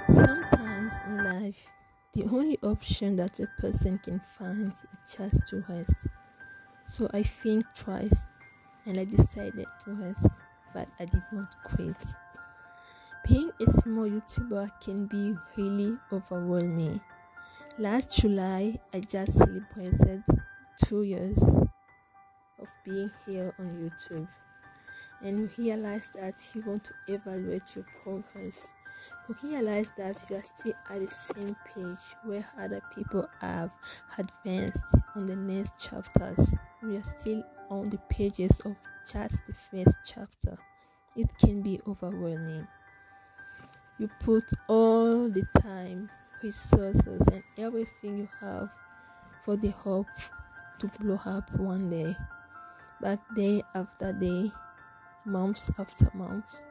Sometimes in life, the only option that a person can find is just to rest. So I think twice and I decided to rest, but I did not quit. Being a small YouTuber can be really overwhelming. Last July, I just celebrated 2 years of being here on YouTube, and you realize that you want to evaluate your progress. You realize that you are still at the same page where other people have advanced on the next chapters. We are still on the pages of just the first chapter. It can be overwhelming. You put all the time, resources, and everything you have for the hope to blow up one day. But day after day, months after months,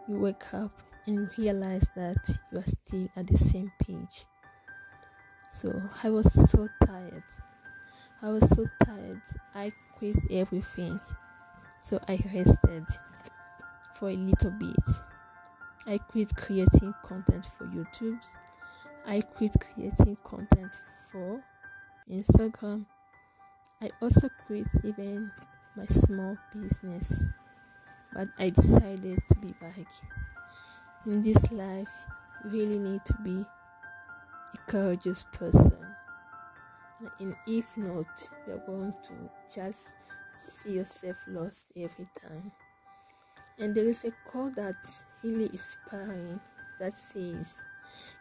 you wake up and you realize that you are still at the same page. So I was so tired. I quit everything. So I rested for a little bit. I quit creating content for YouTube. I quit creating content for Instagram. I also quit even my small business. But I decided to be back. In this life, you really need to be a courageous person. And if not, you're going to just see yourself lost every time. And there is a quote that's really inspiring that says,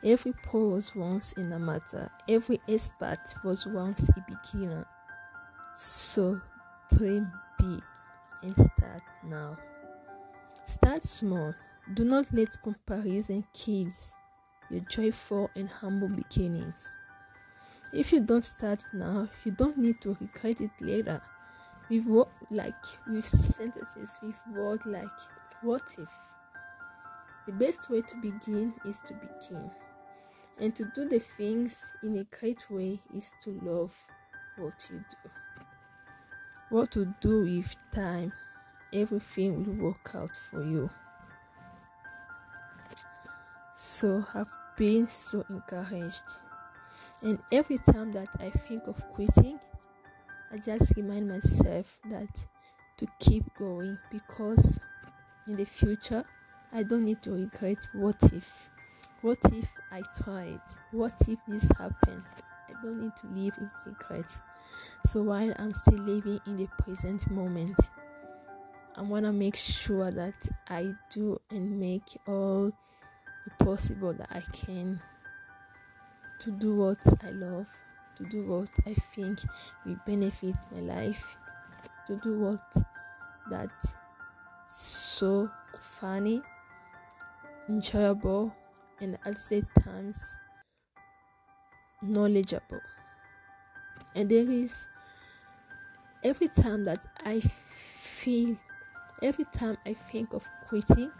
every pro was once an amateur, every expert was once a beginner. So dream big and start now. Start small. Do not let comparison kill your joyful and humble beginnings. If you don't start now, you don't need to regret it later. With sentences, with words like "what if?" The best way to begin is to begin, and to do the things in a great way is to love what you do. What to do with time, everything will work out for you. So I've been so encouraged, and every time that I think of quitting, I just remind myself that to keep going, because in the future I don't need to regret what if I tried, what if this happened. I don't need to live with regrets. So while I'm still living in the present moment, I want to make sure that I do and make all the possible that I can to do what I love, to do what I think will benefit my life, to do what that's so funny, enjoyable, and at the same times knowledgeable. And there is every time I think of quitting,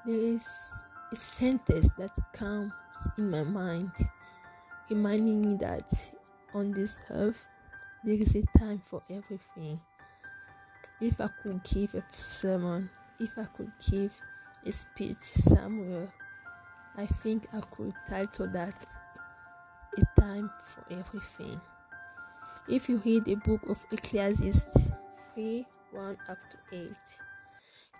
there is a sentence that comes in my mind, reminding me that on this earth there is a time for everything. If I could give a sermon, if I could give a speech somewhere, I think I could title that "A Time for Everything." If you read the book of Ecclesiastes 3:1 up to 8,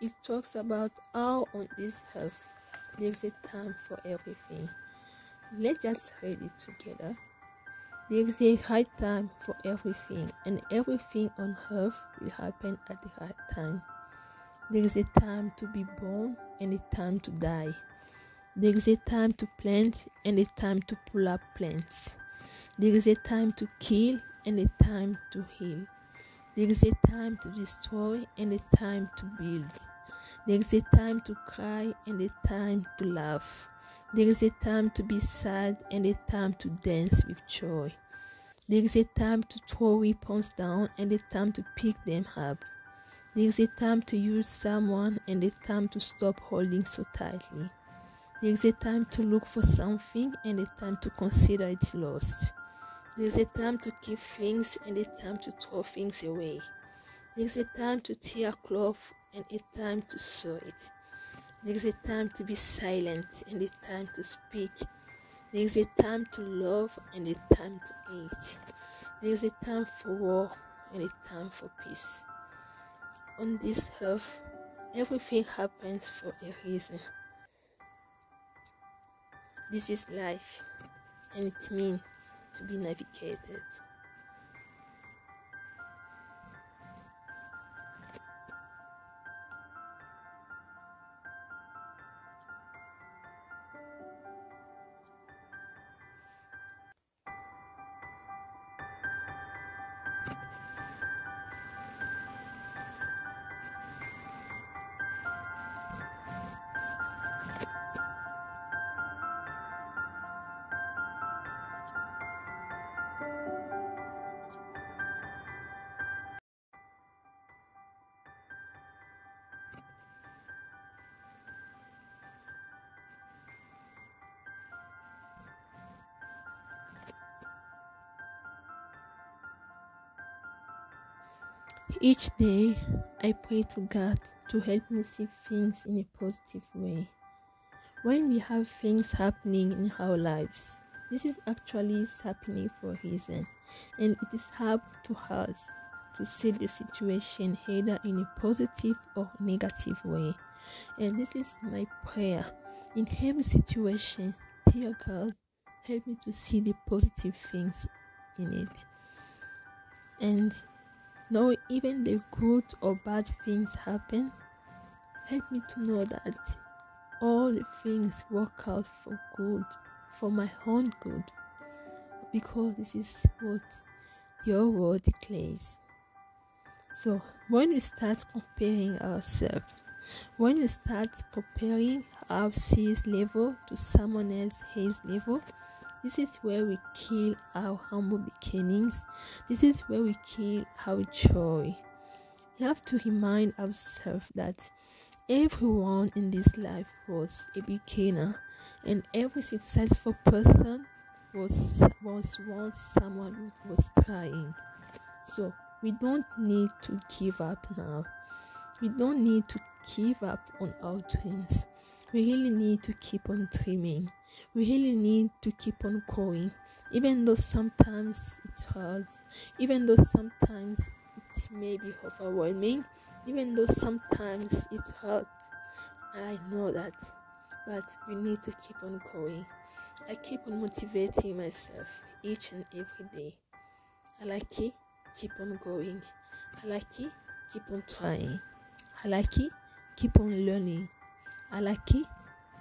it talks about how on this earth there is a time for everything. Let's just read it together. There is a right time for everything, and everything on earth will happen at the right time. There is a time to be born and a time to die. There is a time to plant and a time to pull up plants. There is a time to kill and a time to heal. There is a time to destroy and a time to build. There is a time to cry and a time to laugh. There is a time to be sad and a time to dance with joy. There is a time to throw weapons down and a time to pick them up. There is a time to use someone and a time to stop holding so tightly. There is a time to look for something and a time to consider it lost. There is a time to keep things and a time to throw things away. There is a time to tear cloth and a time to sew it. There is a time to be silent and a time to speak. There is a time to love and a time to hate. There is a time for war and a time for peace. On this earth, everything happens for a reason. This is life, and it means to be navigated. Each day, I pray to God to help me see things in a positive way. When we have things happening in our lives, this is actually happening for a reason, and it is up to us to see the situation either in a positive or negative way. And this is my prayer. In every situation, dear God, help me to see the positive things in it. And now, even the good or bad things happen, help me to know that all the things work out for good, for my own good, because this is what your word declares. So, when we start comparing ourselves, when we start comparing our C's level to someone else's level, this is where we kill our humble beginnings. This is where we kill our joy. We have to remind ourselves that everyone in this life was a beginner, and every successful person was once someone who was trying. So we don't need to give up now. We don't need to give up on our dreams. We really need to keep on dreaming. We really need to keep on going, even though sometimes it's hard, even though sometimes it may be overwhelming, even though sometimes it's hard. I know that, but we need to keep on going. I keep on motivating myself each and every day. I like it, keep on going. I like it, keep on trying. I like it, keep on learning. I like it,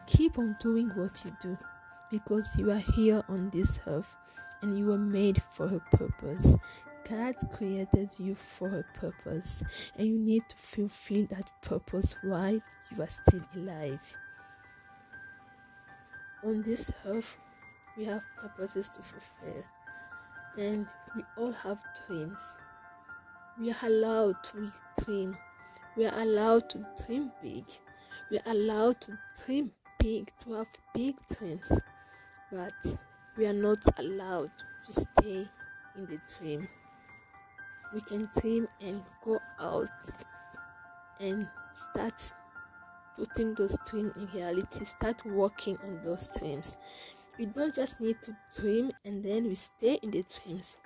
keep on doing what you do, because you are here on this earth and you were made for a purpose. God created you for a purpose, and you need to fulfill that purpose while you are still alive. On this earth, we have purposes to fulfill, and we all have dreams. We are allowed to dream. We are allowed to dream big. We are allowed to dream big, to have big dreams. But we are not allowed to stay in the dream. We can dream and go out and start putting those dreams in reality, start working on those dreams. We don't just need to dream and then we stay in the dreams.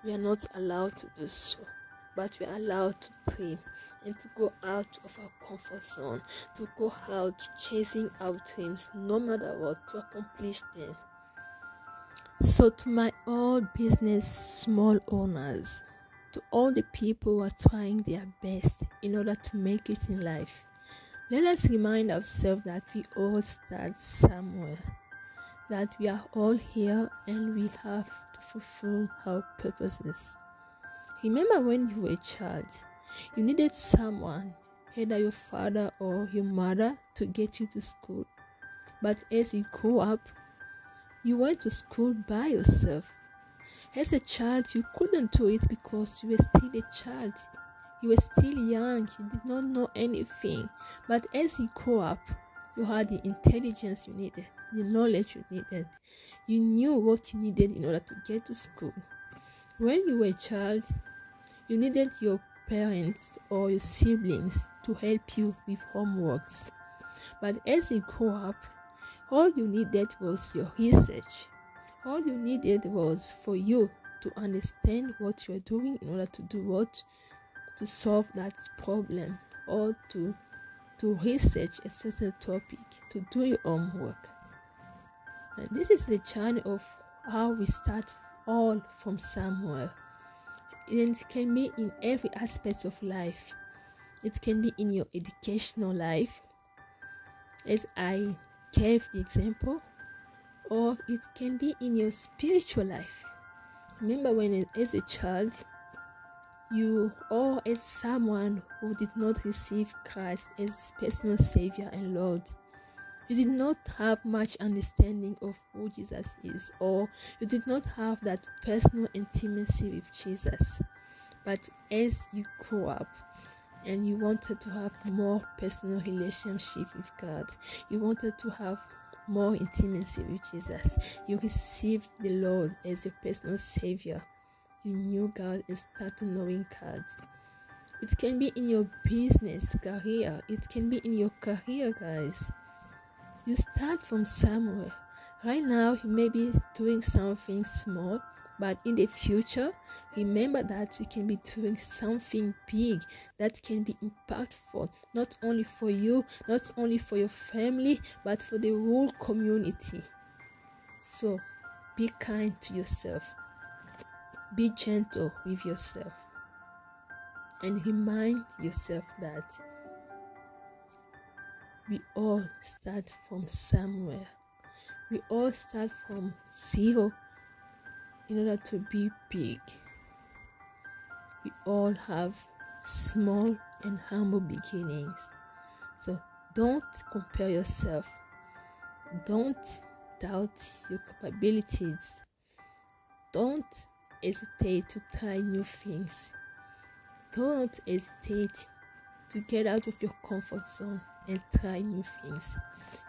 We are not allowed to do so, but we are allowed to dream and to go out of our comfort zone, to go out chasing our dreams, no matter what, to accomplish them. So to my all business small owners, to all the people who are trying their best in order to make it in life, let us remind ourselves that we all start somewhere, that we are all here and we have to fulfill our purposes. Remember when you were a child, you needed someone, either your father or your mother, to get you to school. But as you grew up, you went to school by yourself. As a child, you couldn't do it because you were still a child. You were still young. You did not know anything. But as you grew up, you had the intelligence you needed, the knowledge you needed. You knew what you needed in order to get to school. When you were a child, you needed your parents or your siblings to help you with homeworks. But as you grow up, all you needed was your research. All you needed was for you to understand what you're doing in order to do what? To solve that problem, or to research a certain topic, to do your own work. And this is the journey of how we start all from somewhere. And it can be in every aspect of life. It can be in your educational life, as I gave the example, or it can be in your spiritual life. Remember when as a child, you, or as someone who did not receive Christ as personal Savior and Lord, you did not have much understanding of who Jesus is, or you did not have that personal intimacy with Jesus. But as you grow up and you wanted to have more personal relationship with God, you wanted to have more intimacy with Jesus, you received the Lord as your personal Savior, you knew God and started knowing God. It can be in your business career, it can be in your career, guys. You start from somewhere. Right now, you may be doing something small, but in the future, remember that you can be doing something big that can be impactful, not only for you, not only for your family, but for the whole community. So, be kind to yourself. Be gentle with yourself. And remind yourself that we all start from somewhere. We all start from zero in order to be big. We all have small and humble beginnings. So don't compare yourself. Don't doubt your capabilities. Don't hesitate to try new things. Don't hesitate to get out of your comfort zone and try new things.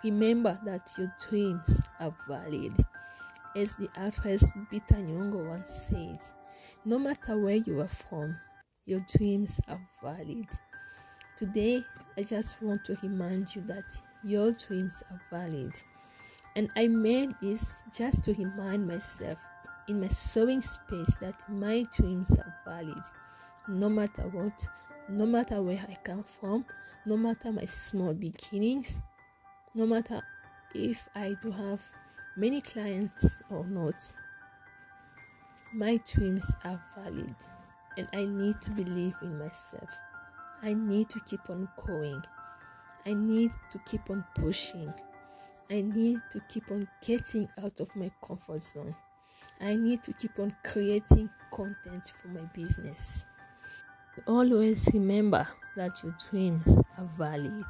Remember that your dreams are valid. As the actress Peter Nyong'o once said, no matter where you are from, your dreams are valid. Today, I just want to remind you that your dreams are valid. And I made this just to remind myself in my sewing space that my dreams are valid. No matter what, no matter where I come from, no matter my small beginnings, no matter if I do have many clients or not, my dreams are valid, and I need to believe in myself. I need to keep on going. I need to keep on pushing. I need to keep on getting out of my comfort zone. I need to keep on creating content for my business. Always remember that your dreams are valid.